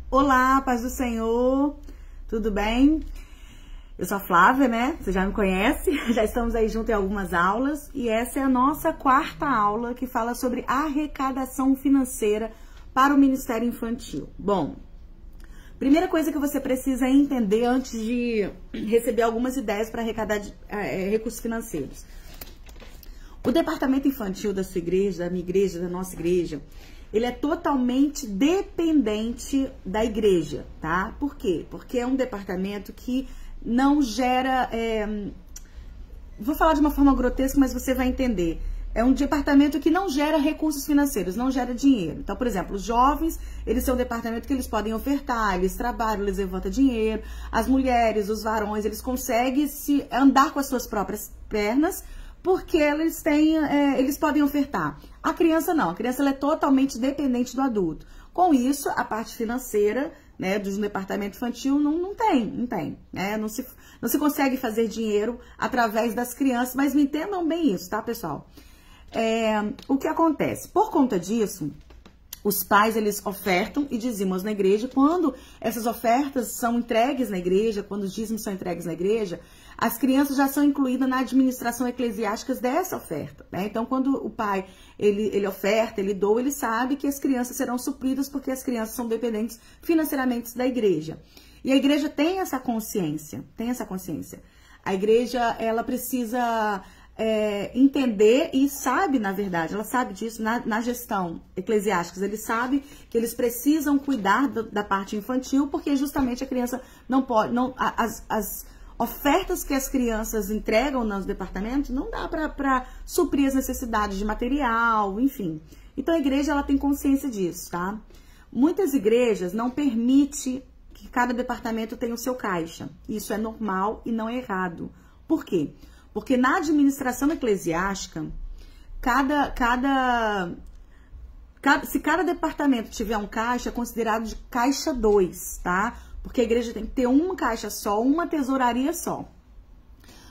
Olá, paz do Senhor, tudo bem? Eu sou a Flávia, né? Você já me conhece, já estamos aí juntos em algumas aulas e essa é a nossa quarta aula que fala sobre arrecadação financeira para o Ministério Infantil. Bom, primeira coisa que você precisa entender antes de receber algumas ideias para arrecadar recursos financeiros. O departamento infantil da sua igreja, da minha igreja, da nossa igreja, ele é totalmente dependente da igreja, tá? Por quê? Porque é um departamento que não gera... Vou falar de uma forma grotesca, mas você vai entender. É um departamento que não gera recursos financeiros, não gera dinheiro. Então, por exemplo, os jovens, eles são um departamento que eles podem ofertar, eles trabalham, eles levantam dinheiro. As mulheres, os varões, eles conseguem andar com as suas próprias pernas, porque eles podem ofertar. A criança não, a criança ela é totalmente dependente do adulto. Com isso, a parte financeira, né, do departamento infantil não tem, né? Não se consegue fazer dinheiro através das crianças, mas me entendam bem isso, tá, pessoal? O que acontece? Por conta disso, os pais, eles ofertam e dizimos na igreja. Quando essas ofertas são entregues na igreja, quando os dízimos são entregues na igreja, as crianças já são incluídas na administração eclesiástica dessa oferta, né? Então, quando o pai, ele oferta, ele doa, ele sabe que as crianças serão supridas porque as crianças são dependentes financeiramente da igreja. E a igreja tem essa consciência, A igreja, ela precisa... entender e sabe, na verdade, ela sabe disso na gestão eclesiástica, eles sabem que eles precisam cuidar da parte infantil, porque justamente a criança não pode, as ofertas que as crianças entregam nos departamentos não dá para suprir as necessidades de material, enfim. Então a igreja, ela tem consciência disso, tá? Muitas igrejas não permitem que cada departamento tenha o seu caixa. Isso é normal e não é errado. Por quê? Porque na administração eclesiástica, se cada departamento tiver um caixa, é considerado de caixa 2, tá? Porque a igreja tem que ter uma caixa só, uma tesouraria só.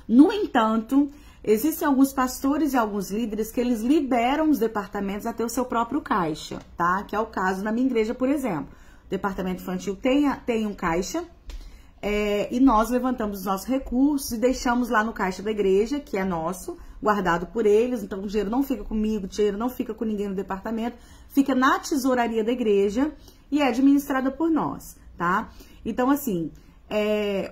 No entanto, existem alguns pastores e alguns líderes que eles liberam os departamentos a ter o seu próprio caixa, tá? Que é o caso na minha igreja, por exemplo. O departamento infantil tem um caixa, e nós levantamos os nossos recursos e deixamos lá no caixa da igreja, que é nosso, guardado por eles. Então, o dinheiro não fica comigo, o dinheiro não fica com ninguém no departamento, fica na tesouraria da igreja e é administrada por nós, tá? Então, assim,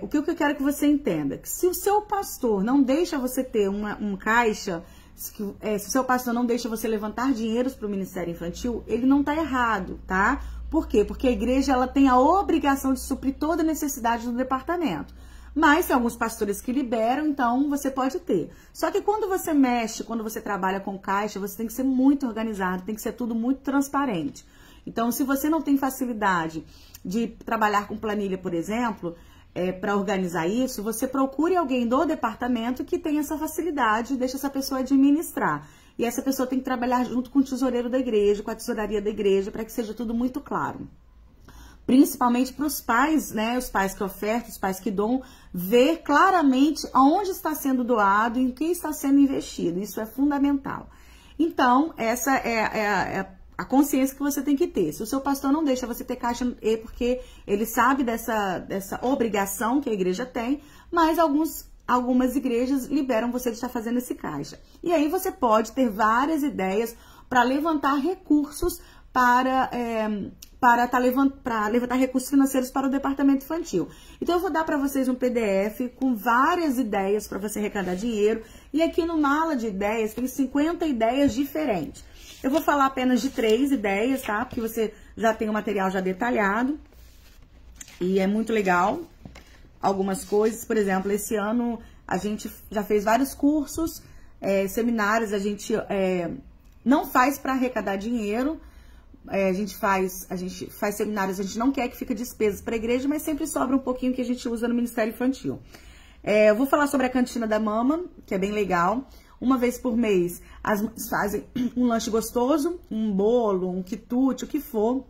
o que eu quero que você entenda, que se o seu pastor não deixa você ter um caixa, se o seu pastor não deixa você levantar dinheiros para o Ministério Infantil, ele não tá errado, tá? Por quê? Porque a igreja, ela tem a obrigação de suprir toda a necessidade do departamento. Mas tem alguns pastores que liberam, então você pode ter. Só que quando você trabalha com caixa, você tem que ser muito organizado, tem que ser tudo muito transparente. Então, se você não tem facilidade de trabalhar com planilha, por exemplo, para organizar isso, você procure alguém do departamento que tenha essa facilidade e deixe essa pessoa administrar. E essa pessoa tem que trabalhar junto com o tesoureiro da igreja, com a tesouraria da igreja, para que seja tudo muito claro. Principalmente para os pais, né? Os pais que ofertam, os pais que doam, ver claramente aonde está sendo doado e em que está sendo investido. Isso é fundamental. Então, essa é a consciência que você tem que ter. Se o seu pastor não deixa você ter caixa, é porque ele sabe dessa obrigação que a igreja tem, mas algumas igrejas liberam você de estar fazendo esse caixa. E aí você pode ter várias ideias para levantar recursos para levantar recursos financeiros para o departamento infantil. Então eu vou dar para vocês um PDF com várias ideias para você arrecadar dinheiro. E aqui no Mala de Ideias tem 50 ideias diferentes. Eu vou falar apenas de 3 ideias, tá? Porque você já tem o material já detalhado. E é muito legal. Algumas coisas, por exemplo, esse ano a gente já fez vários cursos, seminários, a gente não faz para arrecadar dinheiro, a gente faz seminários, a gente não quer que fique despesas para a igreja, mas sempre sobra um pouquinho que a gente usa no Ministério Infantil. Eu vou falar sobre a cantina da mama, que é bem legal. Uma vez por mês, as mães fazem um lanche gostoso, um bolo, um quitute, o que for,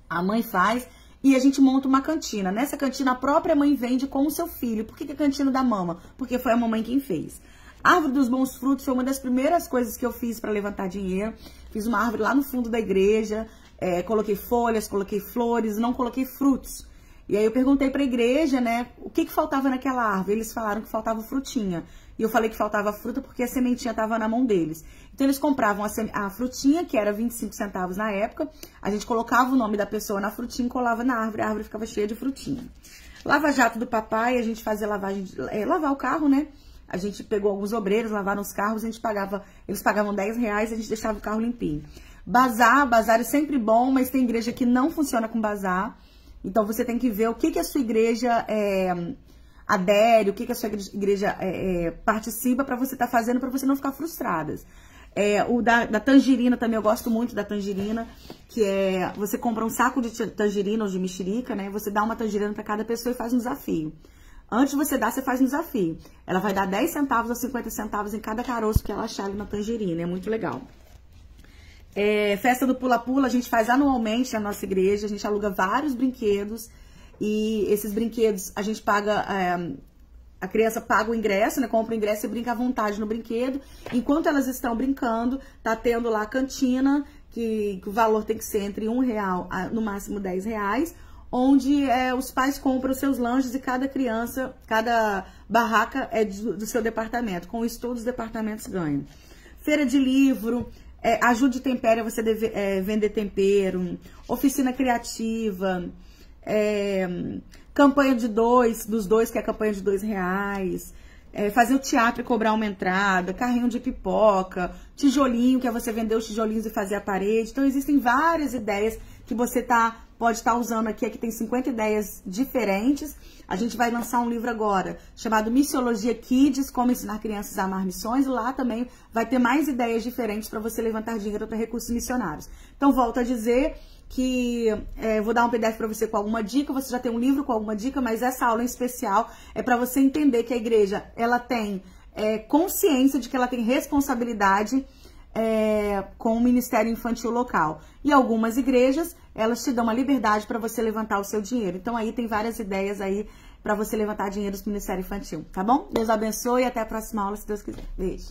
a mãe faz. E a gente monta uma cantina. Nessa cantina, a própria mãe vende com o seu filho. Por que a cantina da mama? Porque foi a mamãe quem fez. Árvore dos Bons Frutos foi uma das primeiras coisas que eu fiz para levantar dinheiro. Fiz uma árvore lá no fundo da igreja. coloquei folhas, coloquei flores, não coloquei frutos. E aí eu perguntei pra igreja, né, o que faltava naquela árvore. Eles falaram que faltava frutinha. E eu falei que faltava fruta porque a sementinha estava na mão deles. Então eles compravam a frutinha, que era 25 centavos na época. A gente colocava o nome da pessoa na frutinha e colava na árvore. A árvore ficava cheia de frutinha. Lava-jato do papai, a gente fazia lavar o carro, né? A gente pegou alguns obreiros, lavaram os carros, eles pagavam R$10, a gente deixava o carro limpinho. Bazar é sempre bom, mas tem igreja que não funciona com bazar. Então, você tem que ver o que a sua igreja adere, o que a sua igreja participa para você estar fazendo, para você não ficar frustradas. O da tangerina também, eu gosto muito da tangerina, que você compra um saco de tangerina ou de mexerica, né? Você dá uma tangerina para cada pessoa e faz um desafio. Antes de você dar, você faz um desafio. Ela vai dar 10 centavos a 50 centavos em cada caroço que ela achar ali na tangerina, é muito legal. Festa do pula-pula, a gente faz anualmente na nossa igreja, a gente aluga vários brinquedos e esses brinquedos a gente paga, a criança paga o ingresso, né, compra o ingresso e brinca à vontade no brinquedo. Enquanto elas estão brincando, tá tendo lá a cantina, que o valor tem que ser entre R$1 a no máximo R$10, onde os pais compram os seus lanches e cada criança, cada barraca é do seu departamento. Com isso, todos os departamentos ganham. Feira de livro... ajude tempero, você deve vender tempero, oficina criativa, campanha dos dois, que é a campanha de R$2, fazer o teatro e cobrar uma entrada, carrinho de pipoca, tijolinho, que é você vender os tijolinhos e fazer a parede. Então, existem várias ideias que você pode estar usando aqui. Aqui tem 50 ideias diferentes. A gente vai lançar um livro agora, chamado Missiologia Kids, como ensinar crianças a amar missões. E lá também vai ter mais ideias diferentes para você levantar dinheiro para recursos missionários. Então, volto a dizer que vou dar um PDF para você com alguma dica. Você já tem um livro com alguma dica, mas essa aula em especial é para você entender que a igreja, ela tem consciência de que ela tem responsabilidade com o ministério infantil local. E algumas igrejas, elas te dão uma liberdade para você levantar o seu dinheiro. Então, aí tem várias ideias aí para você levantar dinheiro do ministério infantil, tá bom? Deus abençoe e até a próxima aula, se Deus quiser. Beijo.